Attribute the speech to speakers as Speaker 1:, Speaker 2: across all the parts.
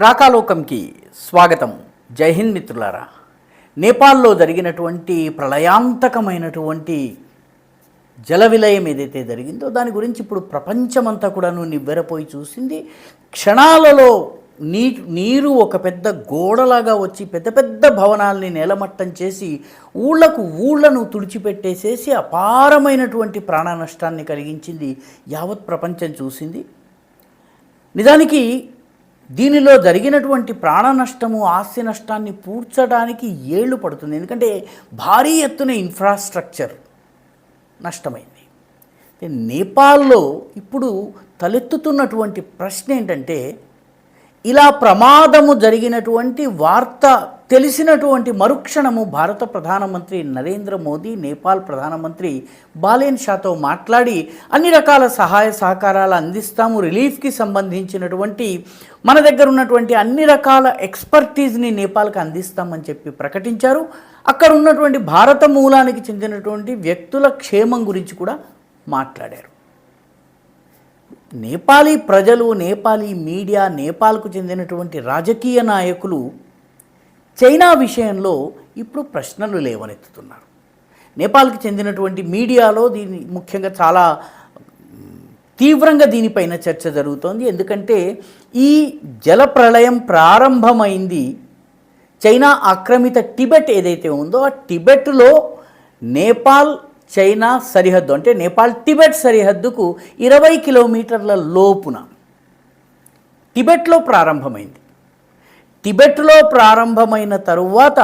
Speaker 1: రాకాలోకంకి స్వాగతం. జై హింద్ మిత్రులారా. నేపాల్లో జరిగినటువంటి ప్రళయాంతకమైనటువంటి జల విలయం ఏదైతే జరిగిందో దాని గురించి ఇప్పుడు ప్రపంచమంతా కూడాను నివ్వెరపోయి చూసింది. క్షణాలలో నీరు ఒక పెద్ద గోడలాగా వచ్చి పెద్ద పెద్ద భవనాల్ని నేలమట్టం చేసి ఊళ్ళను తుడిచిపెట్టేసేసి అపారమైనటువంటి ప్రాణ నష్టాన్ని కలిగించింది. యావత్ ప్రపంచం చూసింది. నిజానికి దీనిలో జరిగినటువంటి ప్రాణ నష్టము, ఆస్తి నష్టాన్ని పూడ్చడానికి ఏళ్ళు పడుతుంది. ఎందుకంటే భారీ ఎత్తున ఇన్ఫ్రాస్ట్రక్చర్ నష్టమైంది. నేపాల్లో ఇప్పుడు తలెత్తుతున్నటువంటి ప్రశ్న ఏంటంటే, ఇలా ప్రమాదము జరిగినటువంటి వార్త తెలిసినటువంటి మరుక్షణము భారత ప్రధానమంత్రి నరేంద్ర మోదీ నేపాల్ ప్రధానమంత్రి బాలేన్ షాతో మాట్లాడి అన్ని రకాల సహాయ సహకారాలు అందిస్తాము, రిలీఫ్కి సంబంధించినటువంటి మన దగ్గర ఉన్నటువంటి అన్ని రకాల ఎక్స్పర్టీస్ని నేపాల్కి అందిస్తామని చెప్పి ప్రకటించారు. అక్కడ ఉన్నటువంటి భారత మూలానికి చెందినటువంటి వ్యక్తుల క్షేమం గురించి కూడా మాట్లాడారు. నేపాలీ ప్రజలు, నేపాలీ మీడియా, నేపాల్కు చెందినటువంటి రాజకీయ నాయకులు చైనా విషయంలో ఇప్పుడు ప్రశ్నలు లేవనెత్తుతున్నారు. నేపాల్కి చెందినటువంటి మీడియాలో దీన్ని ముఖ్యంగా చాలా తీవ్రంగా దీనిపైన చర్చ జరుగుతోంది. ఎందుకంటే ఈ జల ప్రళయం ప్రారంభమైంది చైనా ఆక్రమిత టిబెట్ ఏదైతే ఉందో ఆ టిబెట్లో నేపాల్ చైనా సరిహద్దు, అంటే నేపాల్ టిబెట్ సరిహద్దుకు 20 కిలోమీటర్ల లోపున టిబెట్లో ప్రారంభమైంది. టిబెట్లో ప్రారంభమైన తరువాత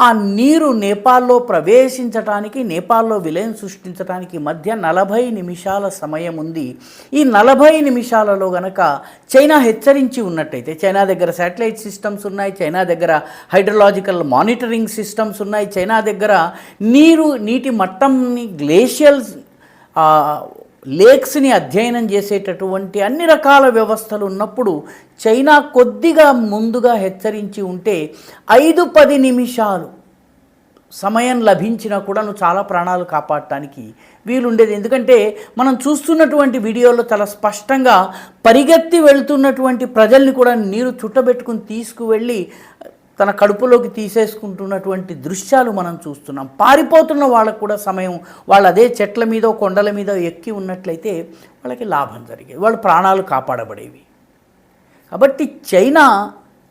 Speaker 1: ఆ నీరు నేపాల్లో ప్రవేశించడానికి, నేపాల్లో విలయం సృష్టించడానికి మధ్య 40 నిమిషాల సమయం ఉంది. ఈ 40 నిమిషాలలో గనక చైనా హెచ్చరించి ఉన్నట్టయితే, చైనా దగ్గర శాటిలైట్ సిస్టమ్స్ ఉన్నాయి, చైనా దగ్గర హైడ్రలాజికల్ మానిటరింగ్ సిస్టమ్స్ ఉన్నాయి, చైనా దగ్గర నీటి మట్టంని, గ్లేషియల్స్ లేక్స్ని అధ్యయనం చేసేటటువంటి అన్ని రకాల వ్యవస్థలు ఉన్నప్పుడు చైనా కొద్దిగా ముందుగా హెచ్చరించి ఉంటే 5-10 నిమిషాలు సమయం లభించినా కూడా చాలా ప్రాణాలు కాపాడటానికి వీలుండేది. ఎందుకంటే మనం చూస్తున్నటువంటి వీడియోలో చాలా స్పష్టంగా పరిగెత్తి వెళుతున్నటువంటి ప్రజల్ని కూడా నీరు చుట్టబెట్టుకుని తీసుకువెళ్ళి తన కడుపులోకి తీసేసుకుంటున్నటువంటి దృశ్యాలు మనం చూస్తున్నాం. పారిపోతున్న వాళ్ళకు కూడా సమయం, వాళ్ళు అదే చెట్ల మీదో కొండల మీద ఎక్కి ఉన్నట్లయితే వాళ్ళకి లాభం జరిగేది, వాళ్ళు ప్రాణాలు కాపాడబడేవి. కాబట్టి చైనా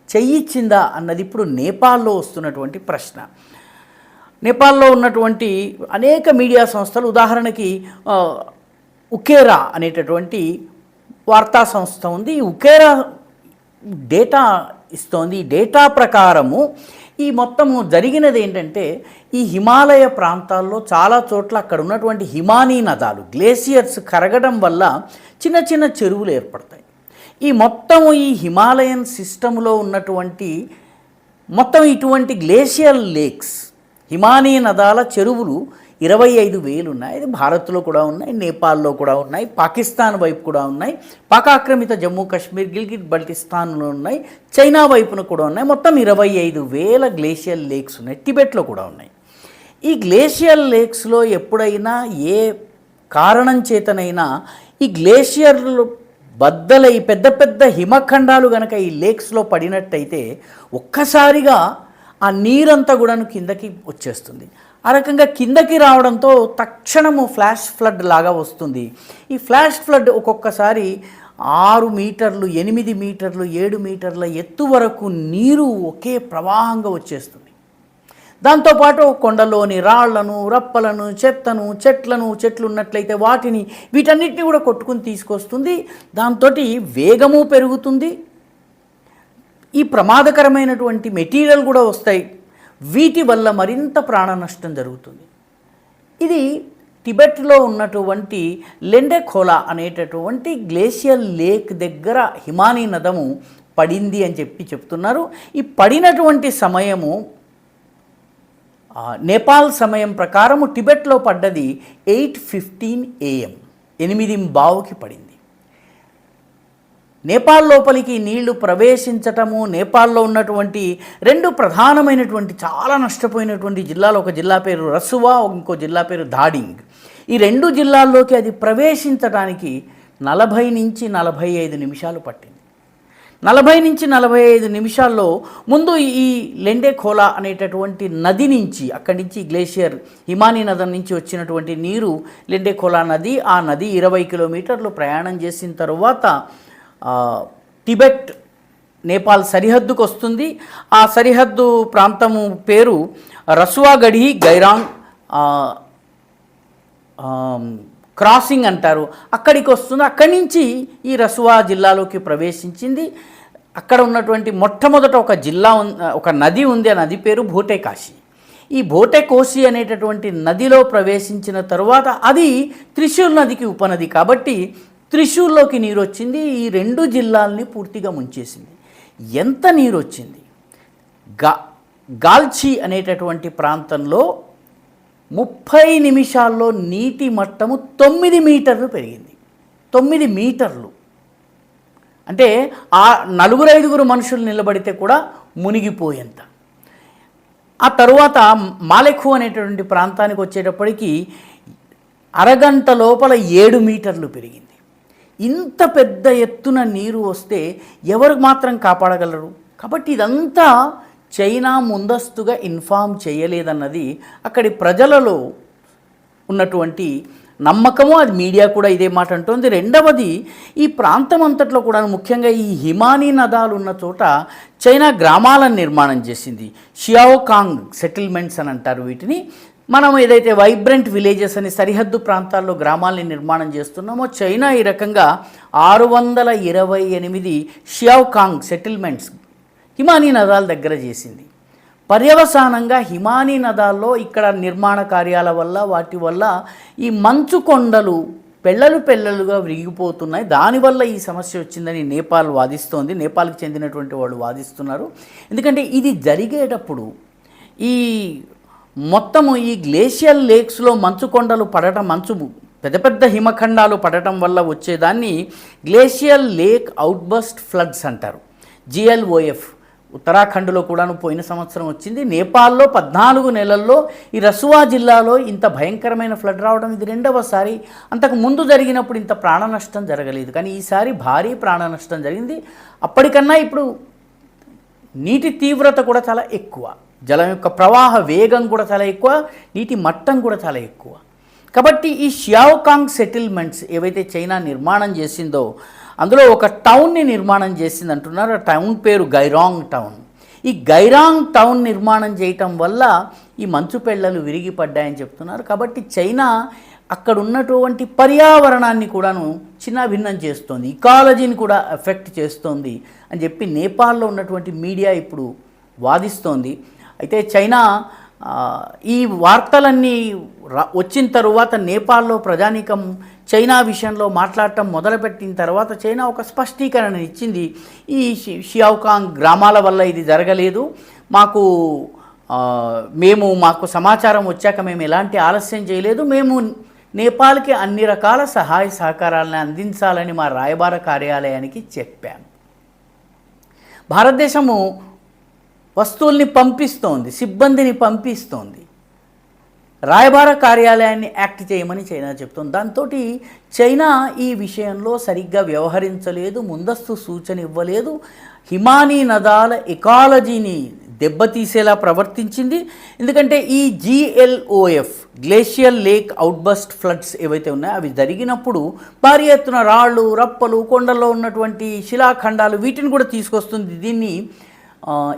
Speaker 1: చెయ్యిచ్చిందా అన్నది ఇప్పుడు నేపాల్లో వస్తున్నటువంటి ప్రశ్న. నేపాల్లో ఉన్నటువంటి అనేక మీడియా సంస్థలు, ఉదాహరణకి ఉకేరా అనేటటువంటి వార్తా సంస్థ ఉంది. ఈ ఉకేరా డేటా ఇస్తోంది. ఈ డేటా ప్రకారము ఈ మొత్తము జరిగినది ఏంటంటే, ఈ హిమాలయ ప్రాంతాల్లో చాలా చోట్ల అక్కడ ఉన్నటువంటి హిమానీ నదాలు, గ్లేసియర్స్ కరగడం వల్ల చిన్న చిన్న చెరువులు ఏర్పడతాయి. ఈ హిమాలయన్ సిస్టంలో ఉన్నటువంటి ఇటువంటి గ్లేషియల్ లేక్స్, హిమానీ నదాల చెరువులు 25,000 ఉన్నాయి. ఇది భారత్లో కూడా ఉన్నాయి, నేపాల్లో కూడా ఉన్నాయి, పాకిస్తాన్ వైపు కూడా ఉన్నాయి, పాక్ ఆక్రమిత జమ్మూ కాశ్మీర్, గిల్గిట్ బల్టిస్తాన్లో ఉన్నాయి, చైనా వైపున కూడా ఉన్నాయి. మొత్తం 25,000 గ్లేషియల్ లేక్స్ ఉన్నాయి. టిబెట్లో కూడా ఉన్నాయి. ఈ గ్లేషియల్ లేక్స్లో ఎప్పుడైనా ఏ కారణం చేతనైనా ఈ గ్లేషియర్లు బద్దలై పెద్ద పెద్ద హిమఖండాలు కనుక ఈ లేక్స్లో పడినట్టయితే ఒక్కసారిగా ఆ నీరంతా కూడా కిందకి వచ్చేస్తుంది. ఆ రకంగా కిందకి రావడంతో తక్షణము ఫ్లాష్ ఫ్లడ్ లాగా వస్తుంది. ఈ ఫ్లాష్ ఫ్లడ్ ఒక్కొక్కసారి 6 మీటర్లు, 8 మీటర్లు, 7 మీటర్ల ఎత్తు వరకు నీరు ఒకే ప్రవాహంగా వచ్చేస్తుంది. దాంతోపాటు కొండలోని రాళ్లను, రప్పలను, చెట్లు ఉన్నట్లయితే వీటన్నిటిని కూడా కొట్టుకుని తీసుకొస్తుంది. దాంతో వేగము పెరుగుతుంది. ఈ ప్రమాదకరమైనటువంటి మెటీరియల్ కూడా వస్తాయి. వీటి వల్ల మరింత ప్రాణ నష్టం జరుగుతుంది. ఇది టిబెట్లో ఉన్నటువంటి లెండెఖోలా అనేటటువంటి గ్లేషియల్ లేక్ దగ్గర హిమానీ నదము పడింది అని చెప్తున్నారు. ఈ పడినటువంటి సమయము నేపాల్ సమయం ప్రకారము టిబెట్లో పడ్డది 8:15 AM, 8:15కి పడింది. నేపాల్ లోపలికి నీళ్లు ప్రవేశించటము, నేపాల్లో ఉన్నటువంటి 2 ప్రధానమైనటువంటి చాలా నష్టపోయినటువంటి జిల్లాలు, ఒక జిల్లా పేరు రసువా, ఇంకో జిల్లా పేరు ధాడింగ్. ఈ 2 జిల్లాల్లోకి అది ప్రవేశించడానికి 40 నుంచి 45 నిమిషాలు పట్టింది. 40 నుంచి 45 నిమిషాల్లో ముందు ఈ లెండే ఖోలా అనేటటువంటి నది నుంచి, అక్కడి నుంచి గ్లేషియర్ హిమానీ నది నుంచి వచ్చినటువంటి నీరు లెండే ఖోలా నది, ఆ నది 20 కిలోమీటర్లు ప్రయాణం చేసిన తర్వాత టిబెట్ నేపాల్ సరిహద్దుకు వస్తుంది. ఆ సరిహద్దు ప్రాంతము పేరు రసువాగఢి గైరాంగ్ క్రాసింగ్ అంటారు. అక్కడికి వస్తుంది. అక్కడి నుంచి ఈ రసువా జిల్లాలోకి ప్రవేశించింది. అక్కడ ఉన్నటువంటి మొట్టమొదట ఒక నది ఉంది. ఆ నది పేరు భోటేకాశి. ఈ భోటేకోశి అనేటటువంటి నదిలో ప్రవేశించిన తరువాత అది త్రిశూల్ నదికి ఉపనది కాబట్టి త్రిశూల్లోకి నీరు వచ్చింది. ఈ 2 జిల్లాల్ని పూర్తిగా ముంచేసింది. ఎంత నీరు వచ్చింది? గాల్చి అనేటటువంటి ప్రాంతంలో 30 నిమిషాల్లో నీటి మట్టము 9 మీటర్లు పెరిగింది. 9 మీటర్లు అంటే ఆ 4-5 మనుషులు నిలబడితే కూడా మునిగిపోయేంత. ఆ తరువాత మాలెఖు అనేటటువంటి ప్రాంతానికి వచ్చేటప్పటికి అరగంట లోపల 7 మీటర్లు పెరిగింది. ఇంత పెద్ద ఎత్తున నీరు వస్తే ఎవరు మాత్రం కాపాడగలరు? కాబట్టి ఇదంతా చైనా ముందస్తుగా ఇన్ఫామ్ చేయలేదన్నది అక్కడి ప్రజలలో ఉన్నటువంటి నమ్మకము. అది మీడియా కూడా ఇదే మాట అంటుంది. రెండవది, ఈ ప్రాంతం అంతట్లో కూడా ముఖ్యంగా ఈ హిమానీ నదాలు ఉన్న చోట చైనా గ్రామాలను నిర్మాణం చేసింది. షియావోకాంగ్ సెటిల్మెంట్స్ అని అంటారు వీటిని. మనం ఏదైతే వైబ్రెంట్ విలేజెస్ అని సరిహద్దు ప్రాంతాల్లో గ్రామాలని నిర్మాణం చేస్తున్నామో, చైనా ఈ రకంగా 628 షియావోకాంగ్ సెటిల్మెంట్స్ హిమానీ నదాల దగ్గర చేసింది. పర్యవసానంగా హిమానీ నదాల్లో ఇక్కడ నిర్మాణ కార్యాల వల్ల వాటి వల్ల ఈ మంచు కొండలు పెళ్ళలుగా విరిగిపోతున్నాయి. దానివల్ల ఈ సమస్య వచ్చిందని నేపాల్ వాదిస్తోంది. నేపాల్కి చెందినటువంటి వాళ్ళు వాదిస్తున్నారు. ఎందుకంటే ఇది జరిగేటప్పుడు ఈ మొత్తము ఈ గ్లేషియల్ లేక్స్లో మంచు కొండలు పడటం, పెద్ద పెద్ద హిమఖండాలు పడటం వల్ల వచ్చేదాన్ని గ్లేషియల్ లేక్ అవుట్బస్ట్ ఫ్లడ్స్ అంటారు. GLOF. ఉత్తరాఖండ్లో కూడాను పోయిన సంవత్సరం వచ్చింది. నేపాల్లో 14 నెలల్లో ఈ రసువా జిల్లాలో ఇంత భయంకరమైన ఫ్లడ్ రావడం ఇది 2వసారి. అంతకు ముందు జరిగినప్పుడు ఇంత ప్రాణ నష్టం జరగలేదు, కానీ ఈసారి భారీ ప్రాణ నష్టం జరిగింది. అప్పటికన్నా ఇప్పుడు నీటి తీవ్రత కూడా చాలా ఎక్కువ, జలం యొక్క ప్రవాహ వేగం కూడా చాలా ఎక్కువ, నీటి మట్టం కూడా చాలా ఎక్కువ. కాబట్టి ఈ షియావోకాంగ్ సెటిల్మెంట్స్ ఏవైతే చైనా నిర్మాణం చేసిందో అందులో ఒక టౌన్ని నిర్మాణం చేసింది అంటున్నారు. ఆ టౌన్ పేరు గైరాంగ్ టౌన్. ఈ గైరాంగ్ టౌన్ నిర్మాణం చేయటం వల్ల ఈ మంచు పెళ్ళలు విరిగిపడ్డాయని చెప్తున్నారు. కాబట్టి చైనా అక్కడ ఉన్నటువంటి పర్యావరణాన్ని కూడాను చిన్నాభిన్నం చేస్తోంది, ఇకాలజీని కూడా ఎఫెక్ట్ చేస్తోంది అని చెప్పి నేపాల్లో ఉన్నటువంటి మీడియా ఇప్పుడు వాదిస్తోంది. అయితే చైనా ఈ వార్తలన్నీ వచ్చిన తరువాత నేపాల్లో ప్రజానీకం చైనా విషయంలో మాట్లాడటం మొదలుపెట్టిన తర్వాత చైనా ఒక స్పష్టీకరణ ఇచ్చింది. ఈ షియావోకాంగ్ గ్రామాల వల్ల ఇది జరగలేదు, మాకు సమాచారం వచ్చాక మేము ఎలాంటి ఆలస్యం చేయలేదు, మేము నేపాల్కి అన్ని రకాల సహాయ సహకారాలను అందించాలని మా రాయబార కార్యాలయానికి చెప్పాము. భారతదేశము వస్తువుల్ని పంపిస్తోంది, సిబ్బందిని పంపిస్తోంది, రాయబార కార్యాలయాన్ని యాక్ట్ చేయమని చైనా చెప్తోంది. దాంతో చైనా ఈ విషయంలో సరిగ్గా వ్యవహరించలేదు, ముందస్తు సూచన ఇవ్వలేదు, హిమానీ నదాల ఎకాలజీని దెబ్బతీసేలా ప్రవర్తించింది. ఎందుకంటే ఈ GLOF glacial lake outburst floods ఏవైతే ఉన్నాయో అవి జరిగినప్పుడు భారీ ఎత్తున రాళ్ళు, రప్పలు, కొండల్లో ఉన్నటువంటి శిలాఖండాలు వీటిని కూడా తీసుకొస్తుంది. దీన్ని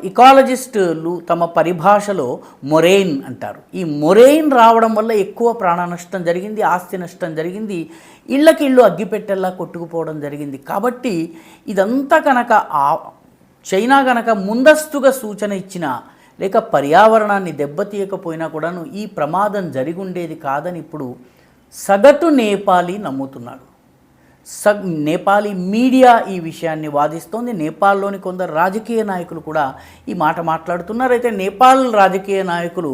Speaker 1: ఇకాలజిస్టులు తమ పరిభాషలో మొరెయిన్ అంటారు. ఈ మొరెయిన్ రావడం వల్ల ఎక్కువ ప్రాణ నష్టం జరిగింది, ఆస్తి నష్టం జరిగింది, ఇళ్ళు అగ్గిపెట్టెల్లా కొట్టుకుపోవడం జరిగింది. కాబట్టి ఇదంతా కనుక చైనా కనుక ముందస్తుగా సూచన ఇచ్చినా లేక పర్యావరణాన్ని దెబ్బతీయకపోయినా కూడాను ఈ ప్రమాదం జరిగి ఉండేది కాదని ఇప్పుడు సగటు నేపాలీ నమ్ముతున్నాడు. నేపాలీ మీడియా ఈ విషయాన్ని వాదిస్తోంది. నేపాల్లోని కొందరు రాజకీయ నాయకులు కూడా ఈ మాట మాట్లాడుతున్నారు. అయితే నేపాల్ రాజకీయ నాయకులు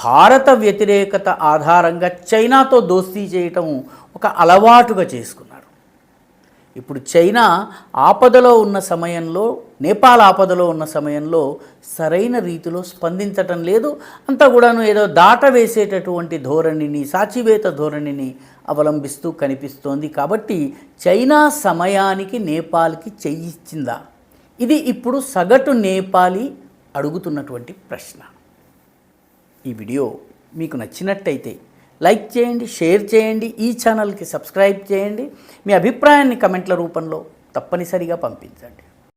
Speaker 1: భారత వ్యతిరేకత ఆధారంగా చైనాతో దోస్తీ చేయటం ఒక అలవాటుగా చేసుకున్నారు. ఇప్పుడు చైనా ఆపదలో ఉన్న సమయంలో, నేపాల్ ఆపదలో ఉన్న సమయంలో సరైన రీతిలో స్పందించటం లేదు. అంతా కూడాను ఏదో దాటవేసేటటువంటి ధోరణిని, సాచివేత ధోరణిని అవలంబిస్తూ కనిపిస్తోంది. కాబట్టి చైనా సమయానికి నేపాల్కి చెయ్యిచ్చిందా? ఇది ఇప్పుడు సగటు నేపాలి అడుగుతున్నటువంటి ప్రశ్న. ఈ వీడియో మీకు నచ్చినట్టయితే లైక్ చేయండి, షేర్ చేయండి, ఈ ఛానల్కి సబ్స్క్రైబ్ చేయండి. మీ అభిప్రాయాన్ని కమెంట్ల రూపంలో తప్పనిసరిగా పంపించండి.